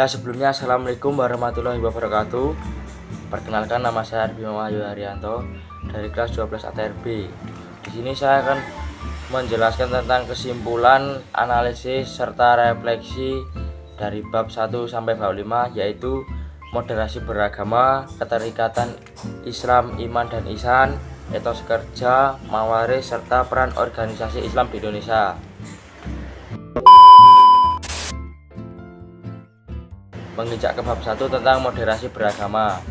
Ya, sebelumnya Assalamualaikum warahmatullahi wabarakatuh. Perkenalkan, nama saya Bima Wahyu Haryanto dari kelas 12 ATRB. Di sini saya akan menjelaskan tentang kesimpulan, analisis serta refleksi dari bab 1 sampai bab 5, yaitu moderasi beragama, keterikatan Islam, iman dan ihsan, etos kerja, mawaris serta peran organisasi Islam di Indonesia. Menginjak ke bab 1 tentang moderasi beragama.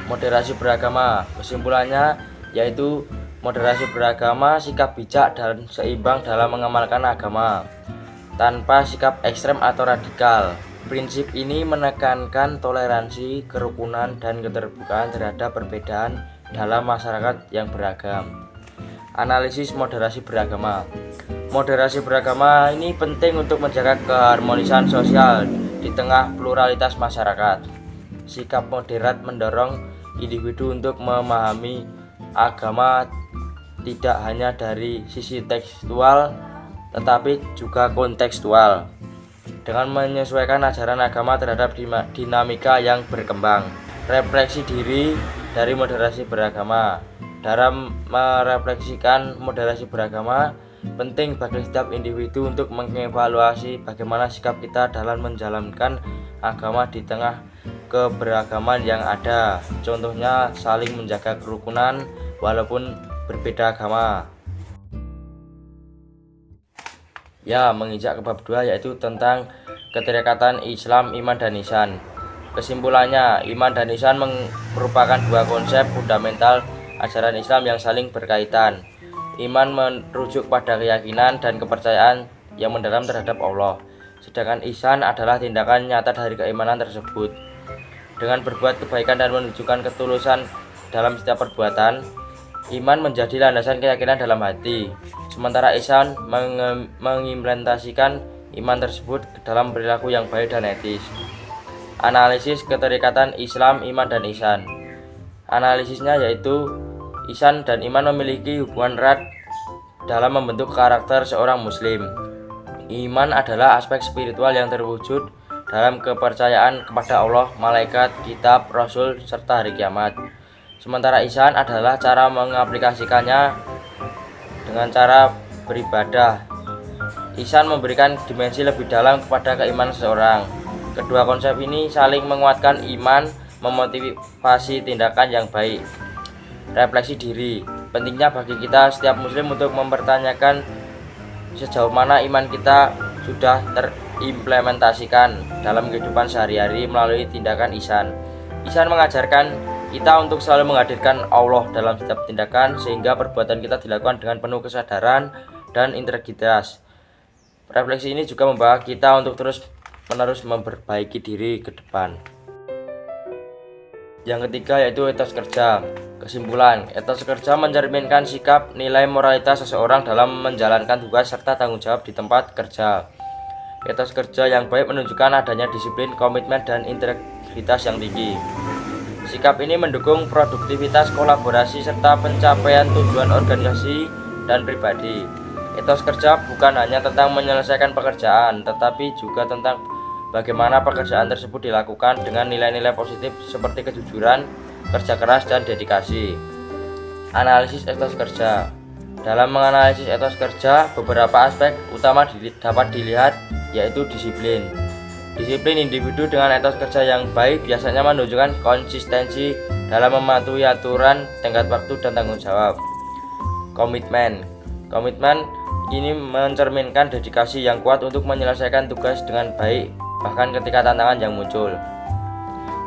Moderasi beragama, kesimpulannya yaitu moderasi beragama sikap bijak dan seimbang dalam mengamalkan agama tanpa sikap ekstrem atau radikal. Prinsip ini menekankan toleransi, kerukunan, dan keterbukaan terhadap perbedaan dalam masyarakat yang beragam. Analisis moderasi beragama. Moderasi beragama ini penting untuk menjaga keharmonisan sosial di tengah pluralitas masyarakat. Sikap moderat mendorong individu untuk memahami agama tidak hanya dari sisi tekstual tetapi juga kontekstual, dengan menyesuaikan ajaran agama terhadap dinamika yang berkembang. Refleksi diri dari moderasi beragama. Dalam merefleksikan moderasi beragama, penting bagi setiap individu untuk mengevaluasi bagaimana sikap kita dalam menjalankan agama di tengah keberagaman yang ada. Contohnya saling menjaga kerukunan walaupun berbeda agama. Ya, menginjak ke bab 2 yaitu tentang keterikatan Islam, iman dan ihsan. Kesimpulannya, iman dan ihsan merupakan dua konsep fundamental ajaran Islam yang saling berkaitan. Iman merujuk pada keyakinan dan kepercayaan yang mendalam terhadap Allah, sedangkan ihsan adalah tindakan nyata dari keimanan tersebut. Dengan berbuat kebaikan dan menunjukkan ketulusan dalam setiap perbuatan, iman menjadi landasan keyakinan dalam hati, sementara ihsan mengimplementasikan iman tersebut ke dalam perilaku yang baik dan etis. Analisis keterikatan Islam, iman dan ihsan. Analisisnya yaitu ihsan dan iman memiliki hubungan erat dalam membentuk karakter seorang muslim. Iman adalah aspek spiritual yang terwujud dalam kepercayaan kepada Allah, malaikat, kitab, rasul, serta hari kiamat. Sementara ihsan adalah cara mengaplikasikannya dengan cara beribadah. Ihsan memberikan dimensi lebih dalam kepada keimanan seseorang. Kedua konsep ini saling menguatkan iman, memotivasi tindakan yang baik. Refleksi diri. Pentingnya bagi kita setiap muslim untuk mempertanyakan sejauh mana iman kita sudah terimplementasikan dalam kehidupan sehari-hari melalui tindakan ihsan. Ihsan mengajarkan kita untuk selalu menghadirkan Allah dalam setiap tindakan sehingga perbuatan kita dilakukan dengan penuh kesadaran dan integritas. Refleksi ini juga membawa kita untuk terus-menerus memperbaiki diri ke depan. Yang ketiga yaitu etos kerja. Kesimpulan, etos kerja mencerminkan sikap nilai moralitas seseorang dalam menjalankan tugas serta tanggung jawab di tempat kerja. Etos kerja yang baik menunjukkan adanya disiplin, komitmen, dan integritas yang tinggi. Sikap ini mendukung produktivitas, kolaborasi, serta pencapaian tujuan organisasi dan pribadi. Etos kerja bukan hanya tentang menyelesaikan pekerjaan, tetapi juga tentang bagaimana pekerjaan tersebut dilakukan dengan nilai-nilai positif seperti kejujuran, kerja keras, dan dedikasi. Analisis etos kerja. Dalam menganalisis etos kerja, beberapa aspek utama dapat dilihat, yaitu disiplin. Disiplin individu dengan etos kerja yang baik biasanya menunjukkan konsistensi dalam mematuhi aturan, tenggat waktu, dan tanggung jawab. Komitmen. Komitmen ini mencerminkan dedikasi yang kuat untuk menyelesaikan tugas dengan baik, bahkan ketika tantangan yang muncul.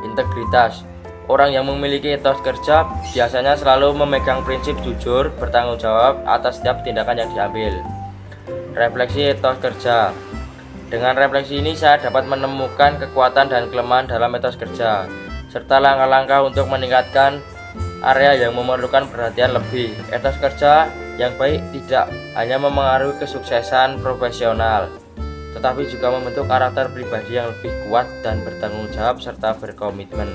Integritas. Orang yang memiliki etos kerja biasanya selalu memegang prinsip jujur, bertanggung jawab atas setiap tindakan yang diambil. Refleksi etos kerja. Dengan refleksi ini saya dapat menemukan kekuatan dan kelemahan dalam etos kerja, serta langkah-langkah untuk meningkatkan area yang memerlukan perhatian lebih. Etos kerja yang baik tidak hanya memengaruhi kesuksesan profesional, tetapi juga membentuk karakter pribadi yang lebih kuat dan bertanggung jawab serta berkomitmen.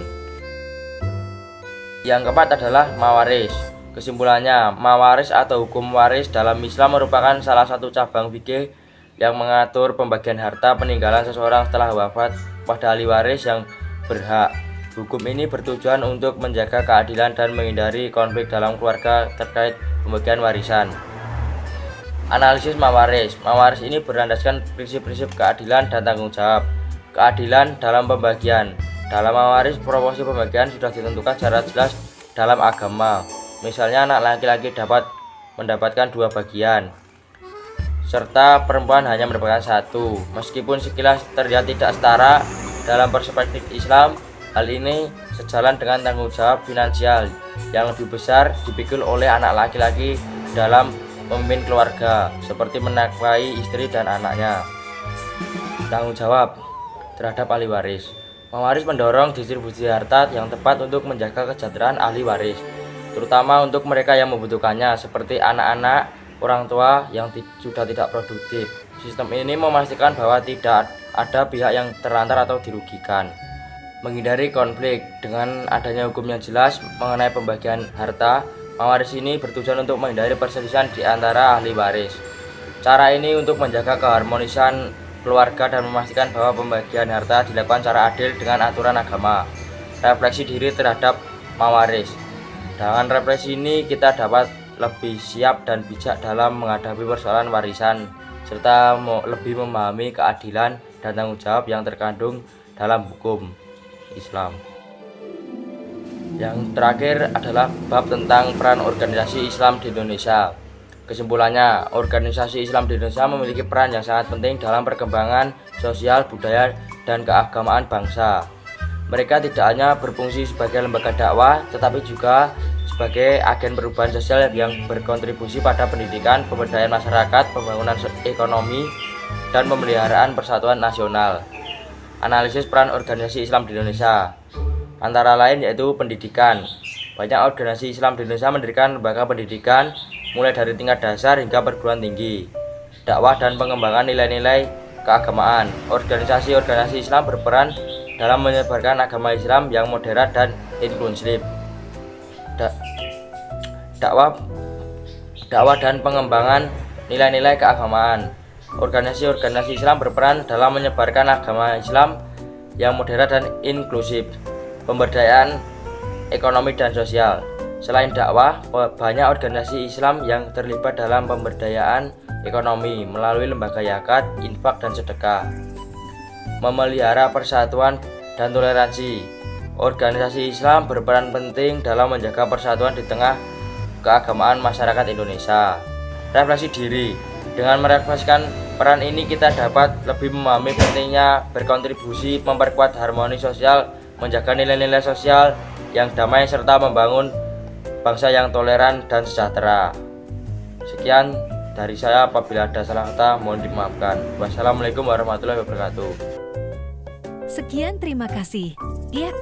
Yang keempat adalah mawaris. Kesimpulannya, mawaris atau hukum waris dalam Islam merupakan salah satu cabang fikih yang mengatur pembagian harta peninggalan seseorang setelah wafat pada ahli waris yang berhak. Hukum ini bertujuan untuk menjaga keadilan dan menghindari konflik dalam keluarga terkait pembagian warisan. Analisis mawaris. Mawaris ini berlandaskan prinsip-prinsip keadilan dan tanggung jawab. Keadilan dalam pembagian. Dalam mawaris, proporsi pembagian sudah ditentukan secara jelas dalam agama. Misalnya, anak laki-laki dapat mendapatkan 2 bagian, serta perempuan hanya mendapatkan 1. Meskipun sekilas terlihat tidak setara, dalam perspektif Islam, hal ini sejalan dengan tanggung jawab finansial yang lebih besar dipikul oleh anak laki-laki dalam memimpin keluarga, seperti menafkahi istri dan anaknya. Tanggung jawab terhadap ahli waris. Mewaris mendorong distribusi harta yang tepat untuk menjaga kesejahteraan ahli waris, terutama untuk mereka yang membutuhkannya, seperti anak-anak, orang tua yang sudah tidak produktif. Sistem ini memastikan bahwa tidak ada pihak yang terlantar atau dirugikan. Menghindari konflik. Dengan adanya hukum yang jelas mengenai pembagian harta, mawaris ini bertujuan untuk menghindari perselisihan di antara ahli waris. Cara ini untuk menjaga keharmonisan keluarga dan memastikan bahwa pembagian harta dilakukan secara adil dengan aturan agama. Refleksi diri terhadap mawaris. Dengan refleksi ini kita dapat lebih siap dan bijak dalam menghadapi persoalan warisan, serta lebih memahami keadilan dan tanggung jawab yang terkandung dalam hukum Islam. Yang terakhir adalah bab tentang peran organisasi Islam di Indonesia. Kesimpulannya, organisasi Islam di Indonesia memiliki peran yang sangat penting dalam perkembangan sosial, budaya, dan keagamaan bangsa. Mereka tidak hanya berfungsi sebagai lembaga dakwah, tetapi juga sebagai agen perubahan sosial yang berkontribusi pada pendidikan, pemberdayaan masyarakat, pembangunan ekonomi, dan pemeliharaan persatuan nasional. Analisis peran organisasi Islam di Indonesia antara lain yaitu pendidikan. Banyak organisasi Islam di Indonesia mendirikan lembaga pendidikan mulai dari tingkat dasar hingga perguruan tinggi. Dakwah dan pengembangan nilai-nilai keagamaan. Organisasi-organisasi Islam berperan dalam menyebarkan agama Islam yang moderat dan inklusif. Dakwah dan pengembangan nilai-nilai keagamaan. Organisasi-organisasi Islam berperan dalam menyebarkan agama Islam yang moderat dan inklusif. Pemberdayaan ekonomi dan sosial. Selain dakwah, banyak organisasi Islam yang terlibat dalam pemberdayaan ekonomi melalui lembaga zakat, infak, dan sedekah. Memelihara persatuan dan toleransi. Organisasi Islam berperan penting dalam menjaga persatuan di tengah keagamaan masyarakat Indonesia. Refleksi diri. Dengan merefleksikan peran ini, kita dapat lebih memahami pentingnya berkontribusi memperkuat harmoni sosial, menjaga nilai-nilai sosial yang damai, serta membangun bangsa yang toleran dan sejahtera. Sekian dari saya, apabila ada salah kata mohon dimaafkan. Wassalamualaikum warahmatullahi wabarakatuh. Sekian, terima kasih. Ya.